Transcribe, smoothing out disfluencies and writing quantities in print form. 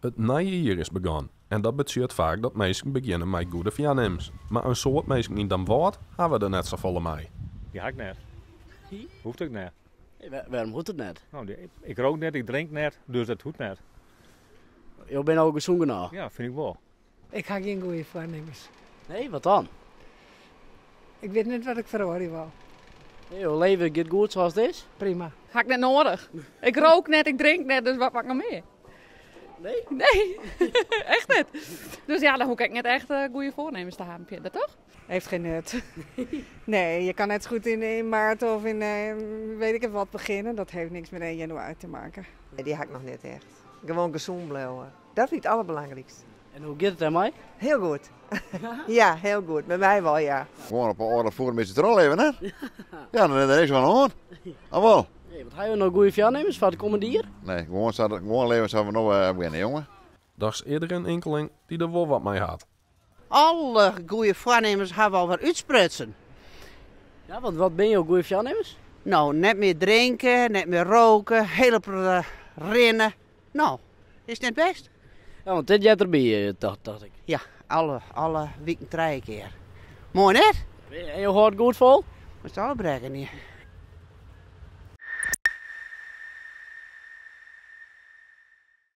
Het nieuwe jaar is begonnen en dat betekent vaak dat mensen beginnen met goede voornemens. Maar een soort mensen die dan wordt, hebben we er net zo volle mee. Die had ik net. Hoeft ook net. Waarom moet het net? Nou, ik rook net, ik drink net, dus dat hoeft net. Je bent ook gezongen nou. Ja, vind ik wel. Ik ga geen goede voornemens. Nee, wat dan? Ik weet niet wat ik verhoren wil. Nee, je leven gaat goed zoals het is? Prima. Had ik net nodig. Ik rook net, ik drink net, dus wat pak ik nog meer? Nee? Nee, echt niet. Dus ja, dan hoef ik niet echt goede voornemens te hebben. Vind je dat toch? Heeft geen nut. Nee, je kan net zo goed in maart of in weet ik het wat beginnen. Dat heeft niks met 1 januari te maken. Nee, die had ik nog niet echt. Gewoon gezond blijven. Dat vind ik het allerbelangrijkste. En hoe gaat het ermee? Heel goed. Ja, heel goed. Met mij wel, ja. Gewoon op een orde voor met z'n trol even, hè? Ja, dan is er niks van aan. Ah, wel? Nee, wat hebben we nog goede voornemens voor de komende jaar? Nee, gewoon leven zouden we nog beginnen, jongen. Dat is eerder een enkeling die er wel wat mee had. Alle goede voornemens hebben we alweer uitsprutsen. Ja, want wat ben je ook goede voornemens? Nou, net meer drinken, net meer roken, hele rennen. Nou, is net best? Ja, want dit jaar erbij, dacht ik. Ja, alle weken 3 keer. Mooi net? En je hoort goed vol? Dat is alle brengen niet.